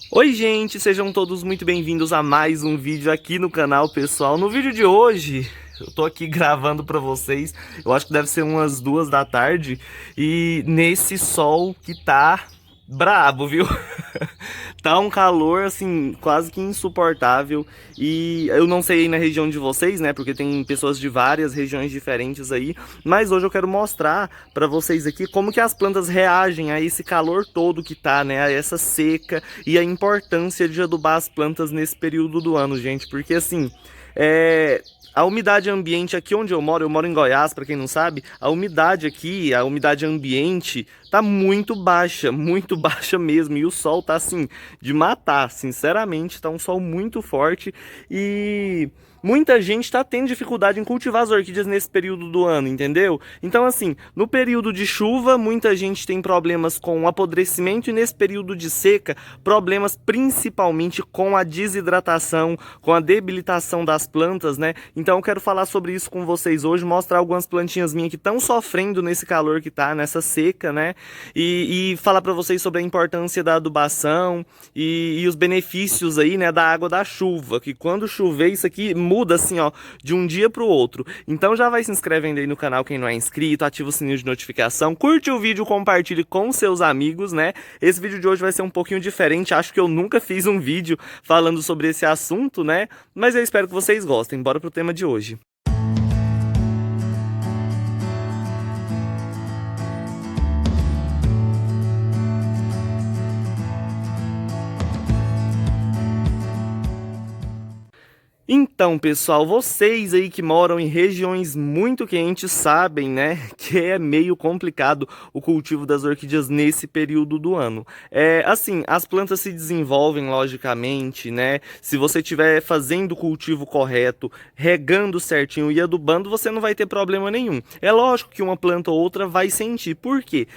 Oi gente, sejam todos muito bem-vindos a mais um vídeo aqui no canal, pessoal. No vídeo de hoje, eu tô aqui gravando pra vocês, eu acho que deve ser umas 2 da tarde, e nesse sol que tá brabo, viu? Tá um calor, assim, quase que insuportável, e eu não sei aí na região de vocês, né, porque tem pessoas de várias regiões diferentes aí, mas hoje eu quero mostrar pra vocês aqui como que as plantas reagem a esse calor todo que tá, né, a essa seca e a importância de adubar as plantas nesse período do ano, gente, porque assim, a umidade ambiente aqui onde eu moro em Goiás, para quem não sabe, a umidade aqui, a umidade ambiente tá muito baixa mesmo, e o sol tá assim, de matar, sinceramente, tá um sol muito forte e muita gente tá tendo dificuldade em cultivar as orquídeas nesse período do ano, entendeu? Então assim, no período de chuva, muita gente tem problemas com o apodrecimento e nesse período de seca, problemas principalmente com a desidratação, com a debilitação das plantas, né? Então eu quero falar sobre isso com vocês hoje, mostrar algumas plantinhas minhas que estão sofrendo nesse calor que tá, nessa seca, né? E falar para vocês sobre a importância da adubação e os benefícios aí, né, da água da chuva, que quando chover isso aqui muda assim, ó, de um dia para o outro. Então já vai se inscrevendo aí no canal quem não é inscrito, ativa o sininho de notificação, curte o vídeo, compartilhe com seus amigos, né? Esse vídeo de hoje vai ser um pouquinho diferente, acho que eu nunca fiz um vídeo falando sobre esse assunto, né? Mas eu espero que vocês gostem. Bora pro tema de hoje. Então, pessoal, vocês aí que moram em regiões muito quentes sabem, né, que é meio complicado o cultivo das orquídeas nesse período do ano. Assim, as plantas se desenvolvem logicamente, né? Se você estiver fazendo o cultivo correto, regando certinho e adubando, você não vai ter problema nenhum. É lógico que uma planta ou outra vai sentir. Por quê?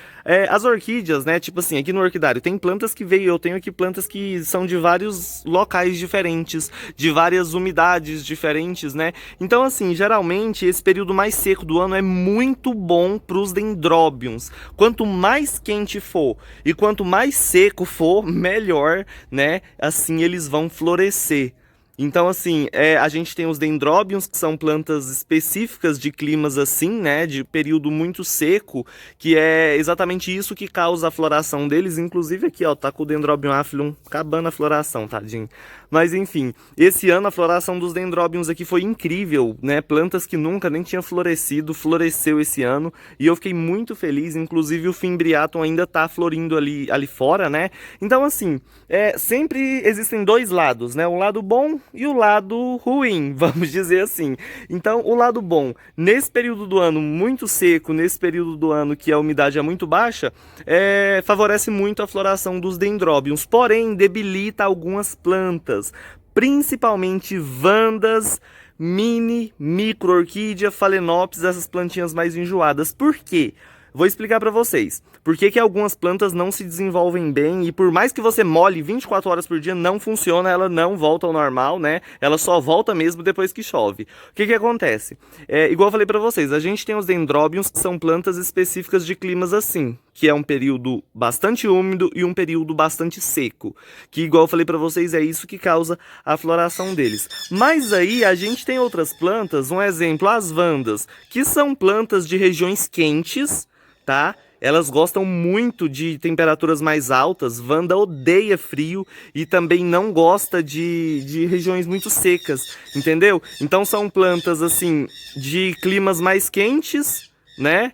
As orquídeas, né, tipo assim, aqui no orquidário tem plantas que veio, eu tenho aqui plantas que são de vários locais diferentes, de várias umidades diferentes, né? Então, assim, geralmente esse período mais seco do ano é muito bom para os dendróbions. Quanto mais quente for e quanto mais seco for, melhor, né? Assim eles vão florescer. Então, assim, a gente tem os dendróbions, que são plantas específicas de climas assim, né, de período muito seco, que é exatamente isso que causa a floração deles. Inclusive aqui, ó, tá com o Dendrobium affluum acabando a floração, tadinho. Mas, enfim, esse ano a floração dos dendróbions aqui foi incrível, né, plantas que nunca nem tinham florescido, floresceu esse ano, e eu fiquei muito feliz. Inclusive o Fimbriatum ainda tá florindo ali fora, né. Então, assim, sempre existem dois lados, né, um lado bom e o lado ruim, vamos dizer assim. Então, o lado bom, nesse período do ano muito seco, nesse período do ano que a umidade é muito baixa, favorece muito a floração dos dendróbions, porém debilita algumas plantas, principalmente vandas, micro-orquídea, phalaenopsis, essas plantinhas mais enjoadas. Por quê? Vou explicar para vocês. Por que que algumas plantas não se desenvolvem bem e por mais que você molhe 24 horas por dia, não funciona, ela não volta ao normal, né? Ela só volta mesmo depois que chove. O que que acontece? Igual eu falei para vocês, a gente tem os dendróbions, que são plantas específicas de climas assim, que é um período bastante úmido e um período bastante seco. Que, igual eu falei para vocês, é isso que causa a floração deles. Mas aí a gente tem outras plantas, um exemplo, as vandas, que são plantas de regiões quentes, tá? Elas gostam muito de temperaturas mais altas. Vanda odeia frio e também não gosta de regiões muito secas, entendeu? Então são plantas assim de climas mais quentes, né?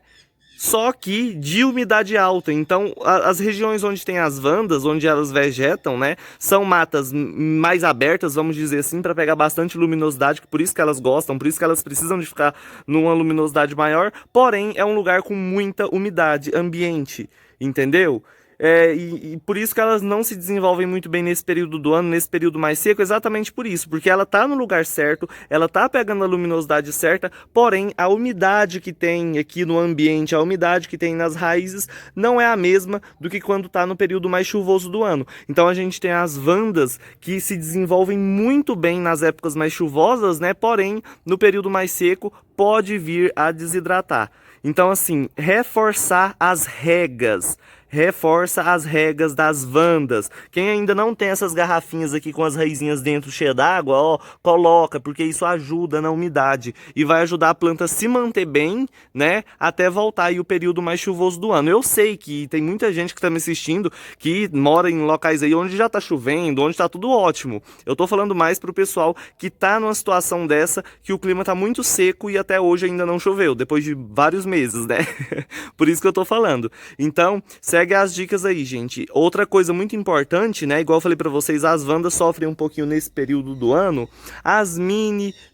Só que de umidade alta. Então, as regiões onde tem as vandas, onde elas vegetam, né, são matas mais abertas, vamos dizer assim, para pegar bastante luminosidade, que por isso que elas gostam, por isso que elas precisam de ficar numa luminosidade maior. Porém, é um lugar com muita umidade ambiente, entendeu? E por isso que elas não se desenvolvem muito bem nesse período do ano, nesse período mais seco, exatamente por isso, porque ela tá no lugar certo, ela tá pegando a luminosidade certa, porém a umidade que tem aqui no ambiente, a umidade que tem nas raízes, não é a mesma do que quando tá no período mais chuvoso do ano. Então a gente tem as vandas que se desenvolvem muito bem nas épocas mais chuvosas, né? Porém, no período mais seco, pode vir a desidratar. Então, assim, reforçar as regas reforça as regas das vandas. Quem ainda não tem essas garrafinhas aqui com as raizinhas dentro cheias d'água, ó, coloca, porque isso ajuda na umidade e vai ajudar a planta a se manter bem, né, até voltar aí o período mais chuvoso do ano. Eu sei que tem muita gente que tá me assistindo que mora em locais aí onde já tá chovendo, onde tá tudo ótimo. Eu tô falando mais pro pessoal que tá numa situação dessa, que o clima tá muito seco e até hoje ainda não choveu, depois de vários meses, né? Por isso que eu tô falando. Então, segue as dicas aí, gente. Outra coisa muito importante, né, igual eu falei pra vocês, as vandas sofrem um pouquinho nesse período do ano, as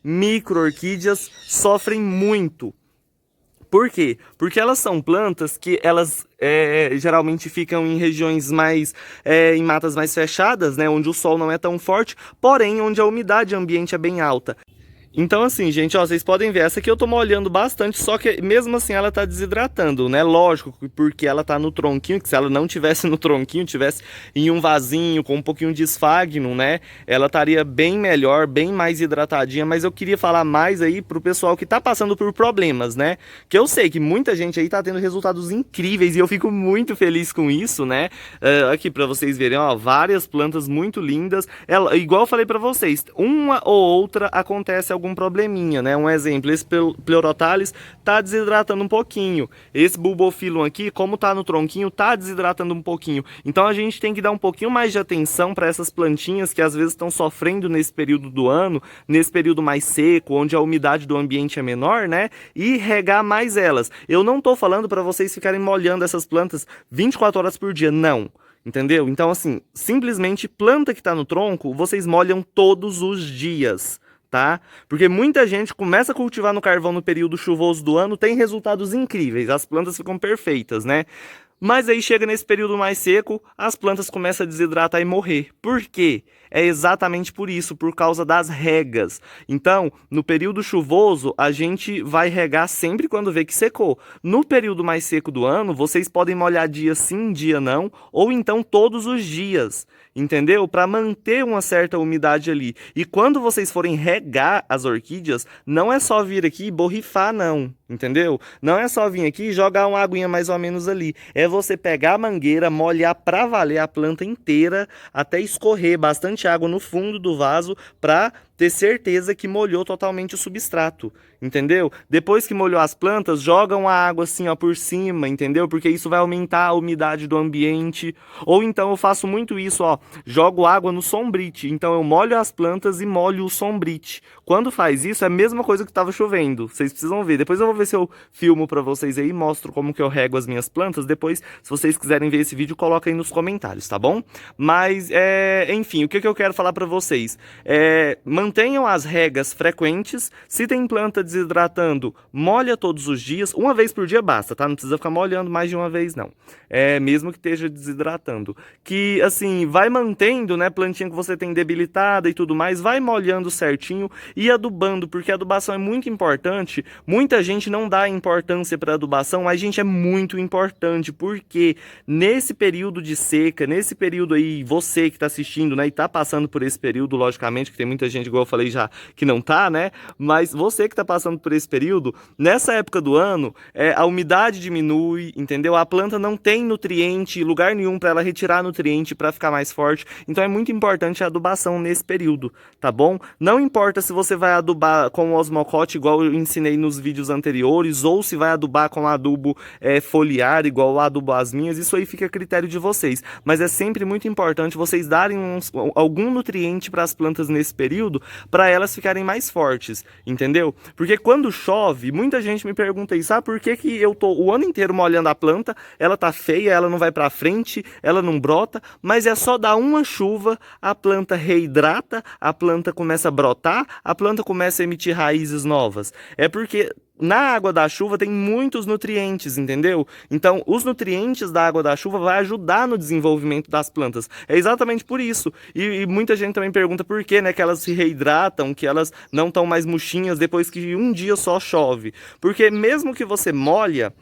micro orquídeas sofrem muito. Por quê? Porque elas são plantas que elas geralmente ficam em regiões mais, em matas mais fechadas, né, onde o sol não é tão forte, porém onde a umidade ambiente é bem alta. Então assim, gente, ó, vocês podem ver, essa aqui eu tô molhando bastante, só que mesmo assim ela tá desidratando, né? Lógico, porque ela tá no tronquinho, que se ela não tivesse no tronquinho, tivesse em um vasinho com um pouquinho de esfagno, né? Ela estaria bem melhor, bem mais hidratadinha, mas eu queria falar mais aí pro pessoal que tá passando por problemas, né? Que eu sei que muita gente aí tá tendo resultados incríveis e eu fico muito feliz com isso, né? Aqui pra vocês verem, ó, várias plantas muito lindas. Igual eu falei pra vocês, uma ou outra acontece algum probleminha, né? Um exemplo, esse Pleurothales tá desidratando um pouquinho. Esse Bulbophyllum aqui, como tá no tronquinho, tá desidratando um pouquinho. Então a gente tem que dar um pouquinho mais de atenção para essas plantinhas que às vezes estão sofrendo nesse período do ano, nesse período mais seco, onde a umidade do ambiente é menor, né? E regar mais elas. Eu não tô falando para vocês ficarem molhando essas plantas 24 horas por dia, não. Entendeu? Então assim, simplesmente planta que tá no tronco, vocês molham todos os dias. Tá? Porque muita gente começa a cultivar no carvão no período chuvoso do ano, tem resultados incríveis, as plantas ficam perfeitas, né? Mas aí chega nesse período mais seco, as plantas começam a desidratar e morrer. Por quê? É exatamente por isso, por causa das regas. Então, no período chuvoso, a gente vai regar sempre quando vê que secou. No período mais seco do ano, vocês podem molhar dia sim, dia não, ou então todos os dias, entendeu? Para manter uma certa umidade ali. E quando vocês forem regar as orquídeas, não é só vir aqui e borrifar, não. Entendeu? Não é só vir aqui e jogar uma aguinha mais ou menos ali. É você pegar a mangueira, molhar pra valer a planta inteira, até escorrer bastante água no fundo do vaso para ter certeza que molhou totalmente o substrato, entendeu? Depois que molhou as plantas, jogam a água assim, ó, por cima, entendeu? Porque isso vai aumentar a umidade do ambiente. Ou então eu faço muito isso, ó, jogo água no sombrite. Então eu molho as plantas e molho o sombrite. Quando faz isso, é a mesma coisa que estava chovendo. Vocês precisam ver. Depois eu vou ver se eu filmo para vocês aí, mostro como que eu rego as minhas plantas. Depois, se vocês quiserem ver esse vídeo, coloca aí nos comentários, tá bom? Mas, enfim, o que eu quero falar para vocês? Mantenham as regas frequentes. Se tem planta desidratando, molha todos os dias. Uma vez por dia basta, tá? Não precisa ficar molhando mais de uma vez, não. Mesmo que esteja desidratando. Que, assim, vai mantendo, né? Plantinha que você tem debilitada e tudo mais, vai molhando certinho e adubando, porque a adubação é muito importante. Muita gente não dá importância para adubação, mas, gente, é muito importante, porque nesse período de seca, nesse período aí, você que tá assistindo, né, e tá passando por esse período, logicamente, que tem muita gente, igual eu falei já, que não tá, né, mas você que tá passando por esse período, nessa época do ano, a umidade diminui, entendeu? A planta não tem nutriente, lugar nenhum para ela retirar nutriente para ficar mais forte, então é muito importante a adubação nesse período, tá bom? Não importa se você vai adubar com o osmocote, igual eu ensinei nos vídeos anteriores, ou se vai adubar com adubo foliar, igual o adubo as minhas, isso aí fica a critério de vocês, mas é sempre muito importante vocês darem algum nutriente para as plantas nesse período, para elas ficarem mais fortes, entendeu? Porque quando chove, muita gente me pergunta isso, por que que eu tô o ano inteiro molhando a planta, ela tá feia, ela não vai para frente, ela não brota, mas é só dar uma chuva, a planta reidrata, a planta começa a brotar, a planta começa a emitir raízes novas. É porque na água da chuva tem muitos nutrientes, entendeu? Então, os nutrientes da água da chuva vai ajudar no desenvolvimento das plantas. É exatamente por isso. E muita gente também pergunta por que, né, que elas se reidratam, que elas não estão mais murchinhas depois que um dia só chove. Porque mesmo que você molha,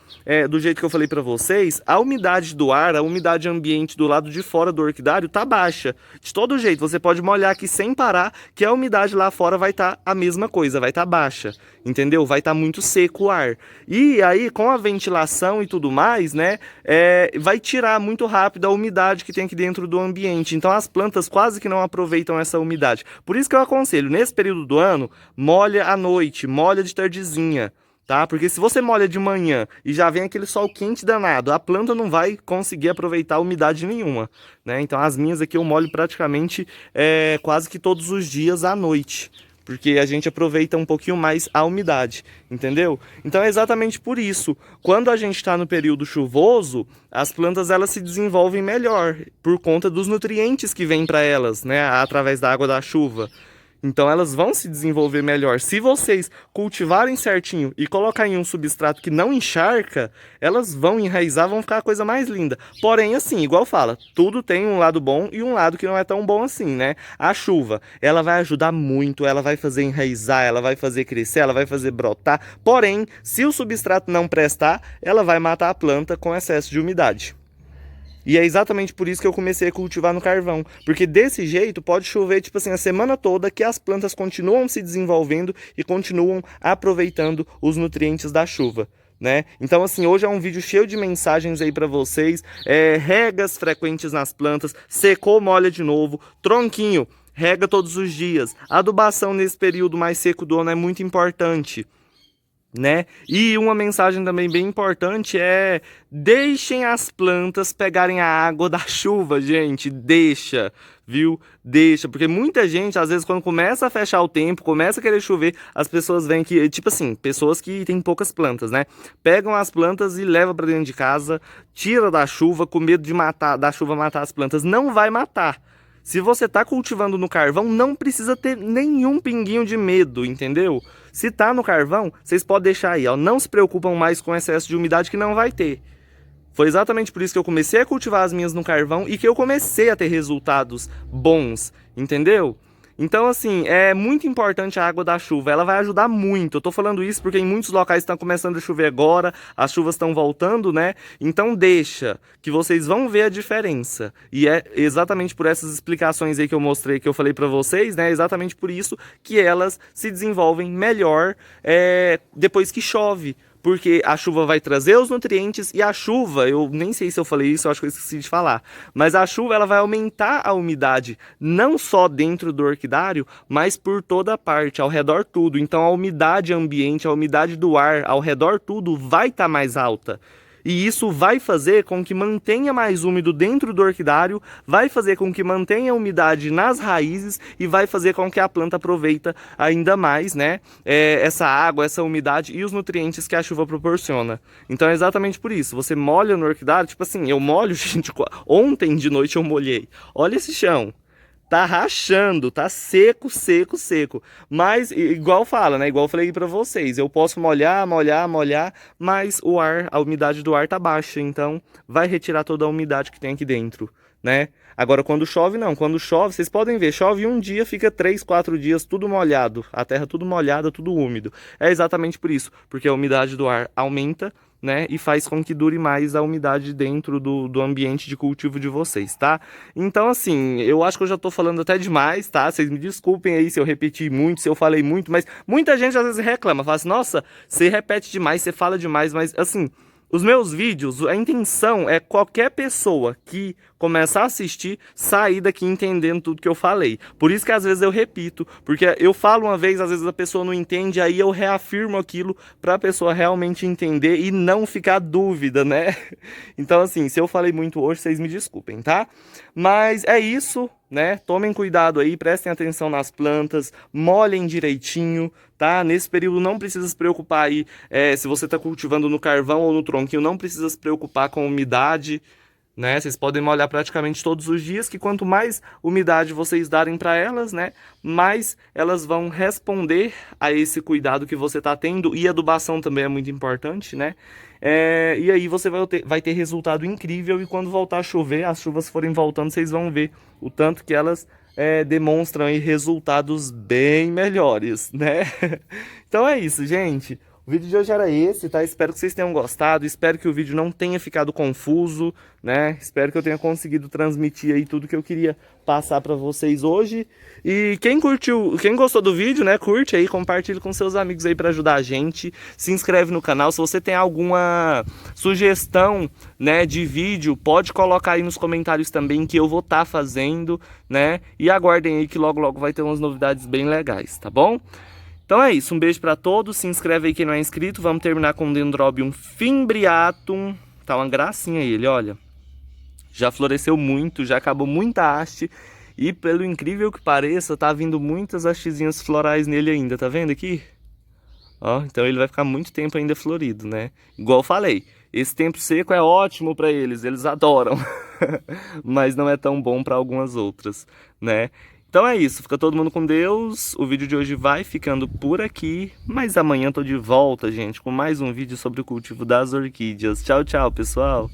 do jeito que eu falei para vocês, a umidade do ar, a umidade ambiente do lado de fora do orquidário tá baixa. De todo jeito, você pode molhar aqui sem parar, que a umidade lá fora vai estar a mesma coisa, vai estar baixa, entendeu? Vai estar muito seco o ar. E aí, com a ventilação e tudo mais, né, vai tirar muito rápido a umidade que tem aqui dentro do ambiente. Então as plantas quase que não aproveitam essa umidade. Por isso que eu aconselho, nesse período do ano, molha à noite, molha de tardezinha. Tá? Porque se você molha de manhã e já vem aquele sol quente danado, a planta não vai conseguir aproveitar umidade nenhuma, né? Então as minhas aqui eu molho praticamente quase que todos os dias à noite, porque a gente aproveita um pouquinho mais a umidade, entendeu? Então é exatamente por isso, quando a gente está no período chuvoso, as plantas elas se desenvolvem melhor, por conta dos nutrientes que vêm para elas, né? Através da água da chuva. Então elas vão se desenvolver melhor. Se vocês cultivarem certinho e colocarem um substrato que não encharca, elas vão enraizar, vão ficar a coisa mais linda. Porém, assim, igual fala, tudo tem um lado bom e um lado que não é tão bom assim, né? A chuva, ela vai ajudar muito, ela vai fazer enraizar, ela vai fazer crescer, ela vai fazer brotar. Porém, se o substrato não prestar, ela vai matar a planta com excesso de umidade. E é exatamente por isso que eu comecei a cultivar no carvão. Porque desse jeito pode chover, tipo assim, a semana toda que as plantas continuam se desenvolvendo e continuam aproveitando os nutrientes da chuva, né? Então assim, hoje é um vídeo cheio de mensagens aí pra vocês. Regas frequentes nas plantas, secou, molha de novo, tronquinho, rega todos os dias. Adubação nesse período mais seco do ano é muito importante, né? E uma mensagem também bem importante é: deixem as plantas pegarem a água da chuva, gente, deixa, viu? Deixa, porque muita gente, às vezes, quando começa a fechar o tempo, começa a querer chover, as pessoas vêm que, tipo assim, pessoas que têm poucas plantas, né? Pegam as plantas e levam para dentro de casa, tira da chuva, com medo de matar, da chuva matar as plantas. Não vai matar. Se você está cultivando no carvão, não precisa ter nenhum pinguinho de medo, entendeu? Se está no carvão, vocês podem deixar aí, ó. Não se preocupam mais com excesso de umidade que não vai ter. Foi exatamente por isso que eu comecei a cultivar as minhas no carvão e que eu comecei a ter resultados bons, entendeu? Então, assim, é muito importante a água da chuva, ela vai ajudar muito. Eu tô falando isso porque em muitos locais estão começando a chover agora, as chuvas estão voltando, né? Então deixa, que vocês vão ver a diferença. E é exatamente por essas explicações aí que eu mostrei, que eu falei pra vocês, né? Exatamente por isso que elas se desenvolvem melhor depois que chove. Porque a chuva vai trazer os nutrientes e a chuva, eu nem sei se eu falei isso, eu acho que eu esqueci de falar, mas a chuva ela vai aumentar a umidade, não só dentro do orquidário, mas por toda a parte, ao redor tudo. Então a umidade ambiente, a umidade do ar, ao redor tudo vai estar mais alta. E isso vai fazer com que mantenha mais úmido dentro do orquidário, vai fazer com que mantenha a umidade nas raízes e vai fazer com que a planta aproveita ainda mais, né, essa água, essa umidade e os nutrientes que a chuva proporciona. Então é exatamente por isso, você molha no orquidário, tipo assim, eu molho, gente, ontem de noite eu molhei. Olha esse chão. Tá rachando, tá seco, seco, seco. Mas, igual fala, né? Igual eu falei pra vocês, eu posso molhar, molhar, molhar, mas o ar, a umidade do ar tá baixa, então vai retirar toda a umidade que tem aqui dentro, né? Agora, quando chove, não. Quando chove, vocês podem ver, chove um dia, fica 3, 4 dias tudo molhado. A terra tudo molhada, tudo úmido. É exatamente por isso, porque a umidade do ar aumenta, né, e faz com que dure mais a umidade dentro do ambiente de cultivo de vocês, tá? Então, assim, eu acho que eu já tô falando até demais, tá? Vocês me desculpem aí se eu repeti muito, se eu falei muito, mas muita gente às vezes reclama, fala assim, nossa, você repete demais, você fala demais, mas assim, os meus vídeos, a intenção é qualquer pessoa que começar a assistir, sair daqui entendendo tudo que eu falei. Por isso que às vezes eu repito, porque eu falo uma vez, às vezes a pessoa não entende, aí eu reafirmo aquilo para a pessoa realmente entender e não ficar dúvida, né? Então assim, se eu falei muito hoje, vocês me desculpem, tá? Mas é isso, né? Tomem cuidado aí, prestem atenção nas plantas, molhem direitinho, tá? Nesse período não precisa se preocupar aí, se você está cultivando no carvão ou no tronquinho, não precisa se preocupar com umidade, né? Vocês podem molhar praticamente todos os dias, que quanto mais umidade vocês darem para elas, né, mais elas vão responder a esse cuidado que você está tendo, e adubação também é muito importante, né? E aí você vai ter resultado incrível, e quando voltar a chover, as chuvas forem voltando, vocês vão ver o tanto que elas demonstram aí resultados bem melhores, né? Então é isso, gente. O O vídeo de hoje era esse, tá? Espero que vocês tenham gostado, espero que o vídeo não tenha ficado confuso, né? Espero que eu tenha conseguido transmitir aí tudo que eu queria passar pra vocês hoje. E quem curtiu, quem gostou do vídeo, né? Curte aí, compartilhe com seus amigos aí pra ajudar a gente. Se inscreve no canal. Se você tem alguma sugestão, né, de vídeo, pode colocar aí nos comentários também que eu vou estar fazendo, né? E aguardem aí que logo logo vai ter umas novidades bem legais, tá bom? Então é isso, um beijo pra todos, se inscreve aí quem não é inscrito, vamos terminar com o Dendrobium fimbriatum, tá uma gracinha ele, olha. Já floresceu muito, já acabou muita haste e pelo incrível que pareça, tá vindo muitas hastezinhas florais nele ainda, tá vendo aqui? Ó, então ele vai ficar muito tempo ainda florido, né? Igual eu falei, esse tempo seco é ótimo pra eles adoram, mas não é tão bom pra algumas outras, né? Então é isso, fica todo mundo com Deus, o vídeo de hoje vai ficando por aqui, mas amanhã tô de volta, gente, com mais um vídeo sobre o cultivo das orquídeas. Tchau, tchau, pessoal!